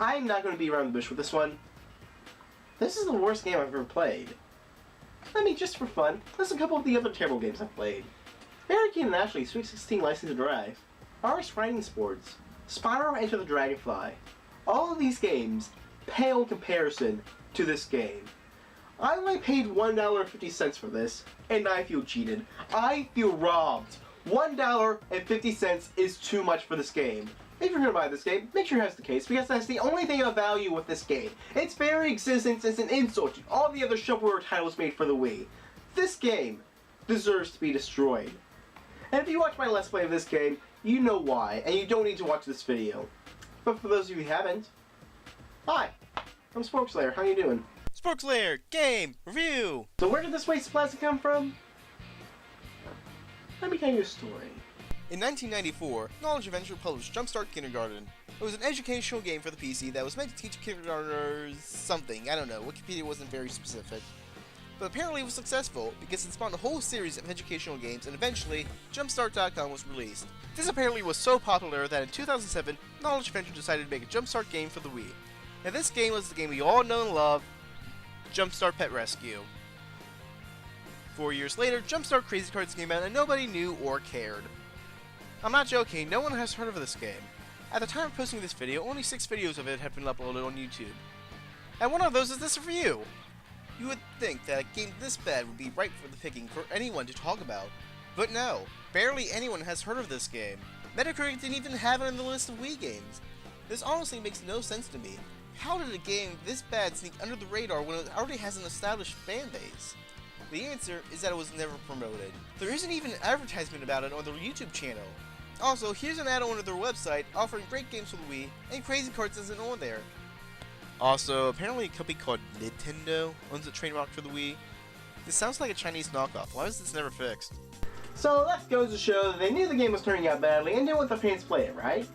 I'm not going to be around the bush with this one. This is the worst game I've ever played. I mean, just for fun, list a couple of the other terrible games I've played. Barricade and Ashley, Sweet 16 License to Drive, RS Riding Sports, Spyro Enter the Dragonfly. All of these games pale in comparison to this game. I only paid $1.50 for this, and I feel cheated. I feel robbed. $1.50 is too much for this game. If you're going to buy this game, make sure that's the case, because that's the only thing of value with this game. Its very existence is an insult to all the other shovelware titles made for the Wii. This game deserves to be destroyed. And if you watch my Let's Play of this game, you know why, and you don't need to watch this video. But for those of you who haven't, hi, I'm SporkSlayer, how you doing? SporkSlayer Game Review! So where did this waste of plastic come from? Let me tell you a story. In 1994, Knowledge Adventure published Jumpstart Kindergarten. It was an educational game for the PC that was meant to teach kindergartners something. I don't know, Wikipedia wasn't very specific. But apparently it was successful because it spawned a whole series of educational games, and eventually, Jumpstart.com was released. This apparently was so popular that in 2007, Knowledge Adventure decided to make a Jumpstart game for the Wii. Now this game was the game we all know and love, Jumpstart Pet Rescue. 4 years later, Jumpstart Crazy Kartz came out and nobody knew or cared. I'm not joking, no one has heard of this game. At the time of posting this video, only 6 videos of it have been uploaded on YouTube. And one of those is this review! You would think that a game this bad would be ripe for the picking for anyone to talk about. But no, barely anyone has heard of this game. Metacritic didn't even have it on the list of Wii games. This honestly makes no sense to me. How did a game this bad sneak under the radar when it already has an established fan base? The answer is that it was never promoted. There isn't even an advertisement about it on their YouTube channel. Also, here's an add-on to their website offering great games for the Wii, and Crazy Kartz isn't on there. Also, apparently a company called Nintendo owns a trademark for the Wii. This sounds like a Chinese knockoff. Why was this never fixed? So that goes to show that they knew the game was turning out badly and didn't want the fans to play it, right?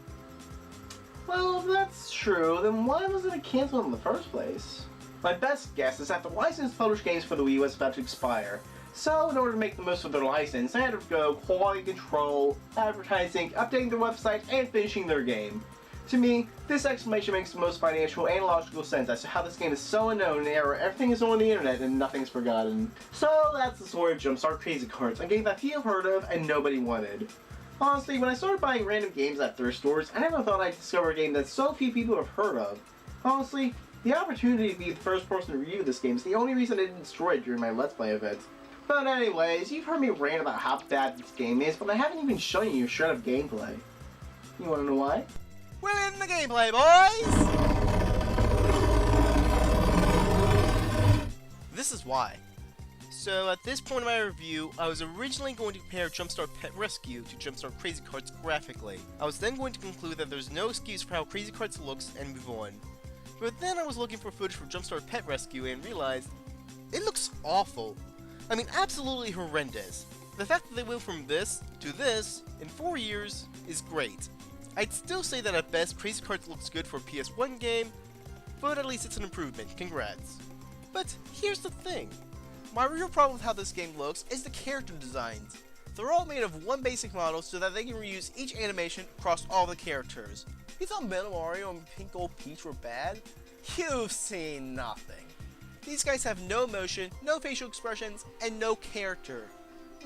Well, if that's true, then why wasn't it canceled in the first place? My best guess is that the license to publish games for the Wii was about to expire. So in order to make the most of their license, they had to go quality control, advertising, updating their website, and finishing their game. To me, this explanation makes the most financial and logical sense as to how this game is so unknown in an era where everything is on the internet and nothing's forgotten. So that's the story of Jumpstart Crazy Kartz, a game that few have heard of and nobody wanted. Honestly, when I started buying random games at thrift stores, I never thought I'd discover a game that so few people have heard of. Honestly, the opportunity to be the first person to review this game is the only reason I didn't destroy it during my Let's Play event. But anyways, you've heard me rant about how bad this game is, but I haven't even shown you a shred of gameplay. You wanna know why? We're in the gameplay, boys! This is why. So at this point in my review, I was originally going to compare Jumpstart Pet Rescue to Jumpstart Crazy Kartz graphically. I was then going to conclude that there's no excuse for how Crazy Kartz looks and move on. But then I was looking for footage for Jumpstart Pet Rescue and realized it looks awful. I mean, absolutely horrendous. The fact that they went from this to this in 4 years is great. I'd still say that at best Crazy Kartz looks good for a PS1 game, but at least it's an improvement, congrats. But here's the thing. My real problem with how this game looks is the character designs. They're all made of one basic model so that they can reuse each animation across all the characters. You thought Metal Mario and Pink Gold Peach were bad? You've seen nothing. These guys have no motion, no facial expressions, and no character.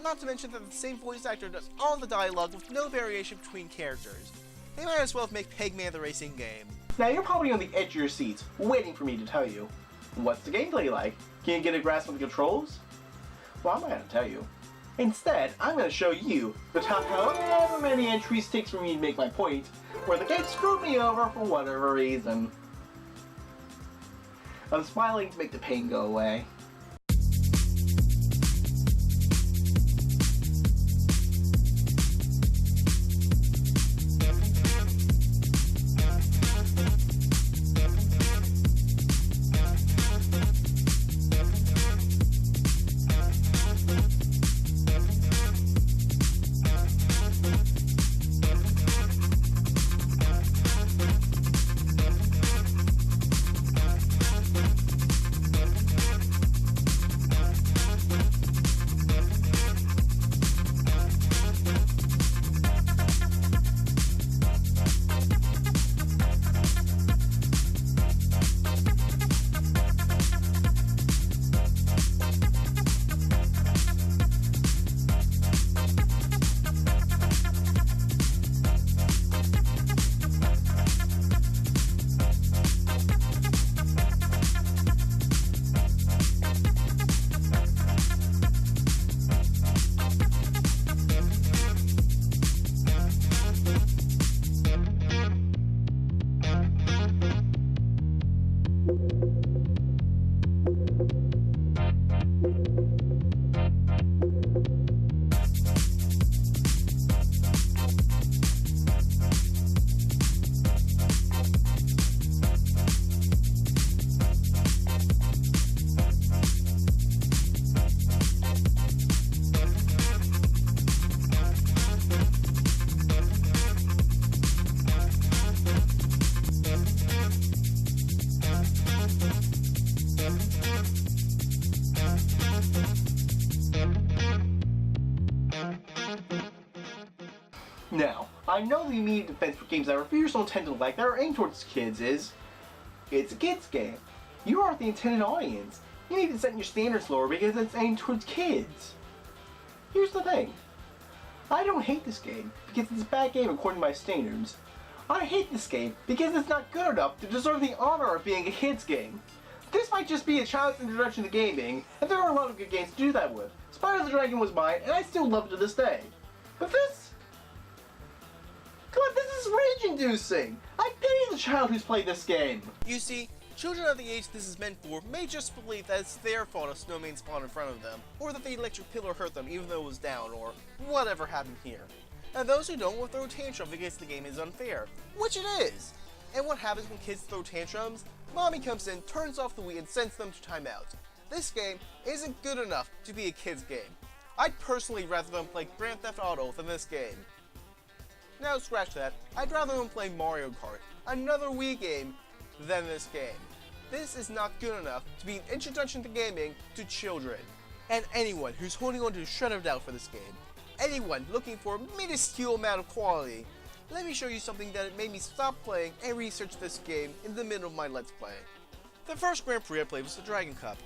Not to mention that the same voice actor does all the dialogue with no variation between characters. They might as well make Pegman the racing game. Now you're probably on the edge of your seats, waiting for me to tell you. What's the gameplay like? Can you get a grasp of the controls? Well, I'm not going to tell you. Instead, I'm going to show you the top however many entries it takes for me to make my point, where the game screwed me over for whatever reason. I'm smiling to make the pain go away. Now, I know the immediate defense for games that refuse to intended like that are aimed towards kids is, it's a kids game. You aren't the intended audience. You need to set your standards lower because it's aimed towards kids. Here's the thing. I don't hate this game because it's a bad game according to my standards. I hate this game because it's not good enough to deserve the honor of being a kids game. This might just be a child's introduction to gaming, and there are a lot of good games to do that with. Spyro the Dragon was mine, and I still love it to this day. But this... come on, this is rage-inducing! I pity the child who's played this game! You see, children of the age this is meant for may just believe that it's their fault a snowman spawned in front of them, or that the electric pillar hurt them even though it was down, or whatever happened here. And those who don't will throw a tantrum because the game is unfair, which it is! And what happens when kids throw tantrums? Mommy comes in, turns off the Wii, and sends them to timeout. This game isn't good enough to be a kid's game. I'd personally rather them play Grand Theft Auto than this game. Now scratch that, I'd rather them play Mario Kart, another Wii game, than this game. This is not good enough to be an introduction to gaming to children. And anyone who's holding on to a shred of doubt for this game, anyone looking for a minuscule amount of quality, let me show you something that made me stop playing and research this game in the middle of my Let's Play. The first Grand Prix I played was the Dragon Cup,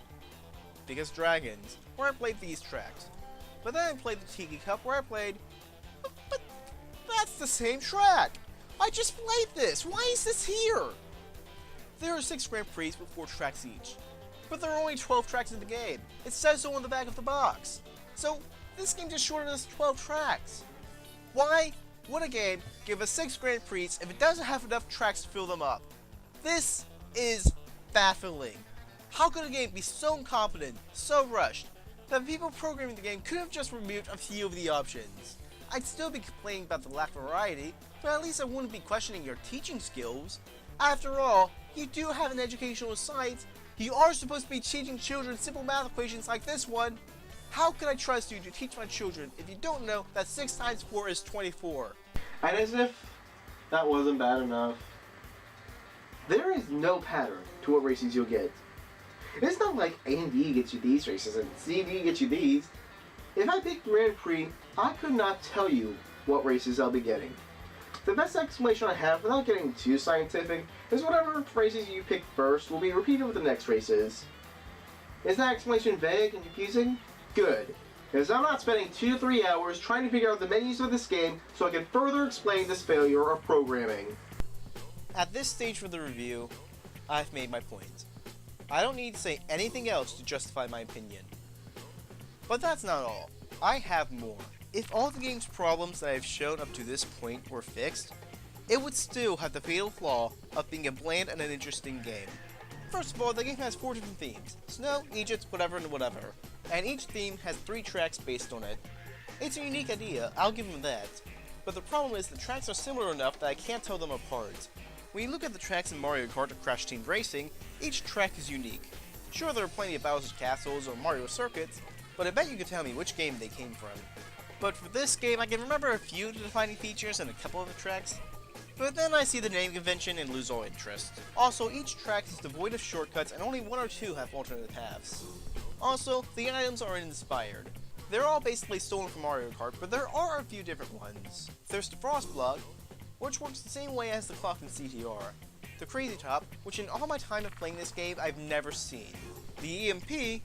because dragons, where I played these tracks. But then I played the Tiki Cup where I played, but that's the same track! I just played this, why is this here? There are 6 Grand Prix with 4 tracks each, but there are only 12 tracks in the game. It says so on the back of the box. So this game just shorted us 12 tracks. Why would a game give us 6 Grand Prix if it doesn't have enough tracks to fill them up? This is baffling. How could a game be so incompetent, so rushed, that the people programming the game could have just removed a few of the options? I'd still be complaining about the lack of variety, but at least I wouldn't be questioning your teaching skills. After all, you do have an educational side. You are supposed to be teaching children simple math equations like this one. How can I trust you to teach my children if you don't know that 6 times 4 is 24? And as if that wasn't bad enough, there is no pattern to what races you'll get. It's not like A and B gets you these races and C and D gets you these. If I picked Grand Prix, I could not tell you what races I'll be getting. The best explanation I have, without getting too scientific, is whatever races you pick first will be repeated with the next races. Is that explanation vague and confusing? Good, because I'm not spending 2 to 3 hours trying to figure out the menus of this game so I can further explain this failure of programming. At this stage of the review, I've made my point. I don't need to say anything else to justify my opinion. But that's not all. I have more. If all the game's problems that I've shown up to this point were fixed, it would still have the fatal flaw of being a bland and uninteresting game. First of all, the game has 4 different themes: snow, Egypt, whatever and whatever, and each theme has 3 tracks based on it. It's a unique idea, I'll give them that, but the problem is the tracks are similar enough that I can't tell them apart. When you look at the tracks in Mario Kart or Crash Team Racing, each track is unique. Sure, there are plenty of Bowser's Castles or Mario Circuits, but I bet you could tell me which game they came from. But for this game, I can remember a few defining features and a couple of the tracks, but then I see the name convention and lose all interest. Also, each track is devoid of shortcuts and only 1 or 2 have alternate paths. Also, the items are inspired. They're all basically stolen from Mario Kart, but there are a few different ones. There's the Frost Block, which works the same way as the clock in CTR. The Crazy Top, which in all my time of playing this game I've never seen. The EMP,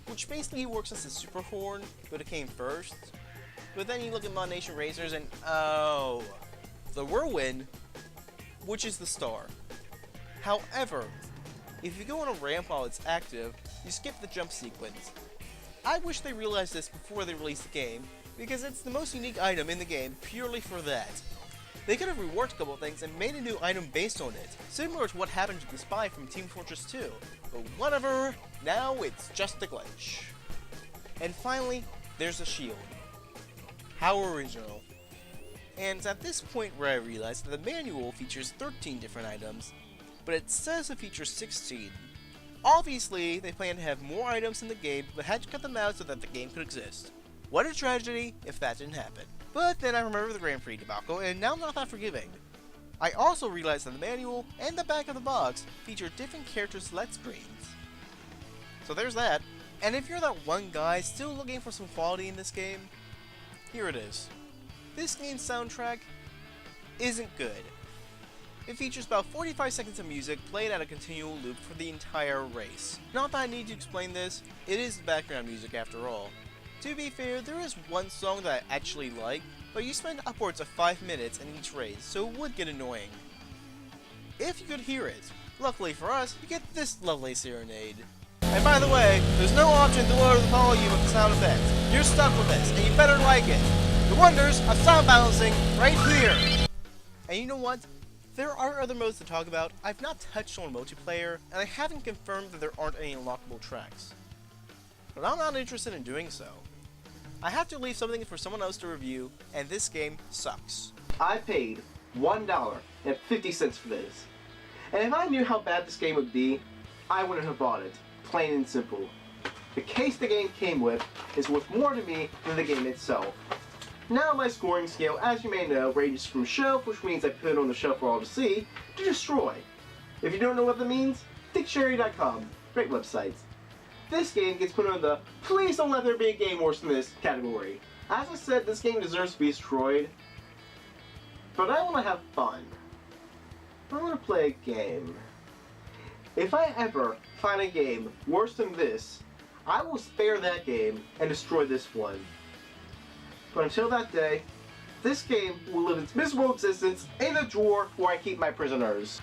which basically works as a super horn, but it came first. But then you look at Mod Nation Racers and oh, the Whirlwind, which is the star. However, if you go on a ramp while it's active, you skip the jump sequence. I wish they realized this before they released the game, because it's the most unique item in the game purely for that. They could have reworked a couple things and made a new item based on it, similar to what happened to the Spy from Team Fortress 2, but whatever, now it's just a glitch. And finally, there's a shield. How original. And it's at this point where I realized that the manual features 13 different items, but it says it features 16. Obviously, they plan to have more items in the game, but had to cut them out so that the game could exist. What a tragedy if that didn't happen. But then I remember the Grand Prix debacle, and now I'm not that forgiving. I also realized that the manual and the back of the box feature different character select screens. So there's that. And if you're that one guy still looking for some quality in this game, here it is. This game's soundtrack isn't good. It features about 45 seconds of music played at a continual loop for the entire race. Not that I need to explain this, it is background music after all. To be fair, there is one song that I actually like, but you spend upwards of 5 minutes in each race, so it would get annoying. If you could hear it. Luckily for us, you get this lovely serenade. And by the way, there's no option to lower the volume of the sound effects. You're stuck with this, and you better like it. The wonders of sound balancing right here. And you know what? There are other modes to talk about. I've not touched on multiplayer, and I haven't confirmed that there aren't any unlockable tracks. But I'm not interested in doing so. I have to leave something for someone else to review, and this game sucks. I paid $1.50 for this. And if I knew how bad this game would be, I wouldn't have bought it. Plain and simple. The case the game came with is worth more to me than the game itself. Now my scoring scale, as you may know, ranges from shelf, which means I put it on the shelf for all to see, to destroy. If you don't know what that means, dictionary.com. Great websites. This game gets put on the please don't let there be a game worse than this category. As I said, this game deserves to be destroyed, but I want to have fun. I want to play a game. If I ever find a game worse than this, I will spare that game and destroy this one. But until that day, this game will live its miserable existence in the drawer where I keep my prisoners.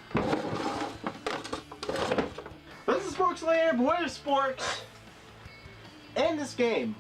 This is SporkSlayer, boy of sporks, and this game.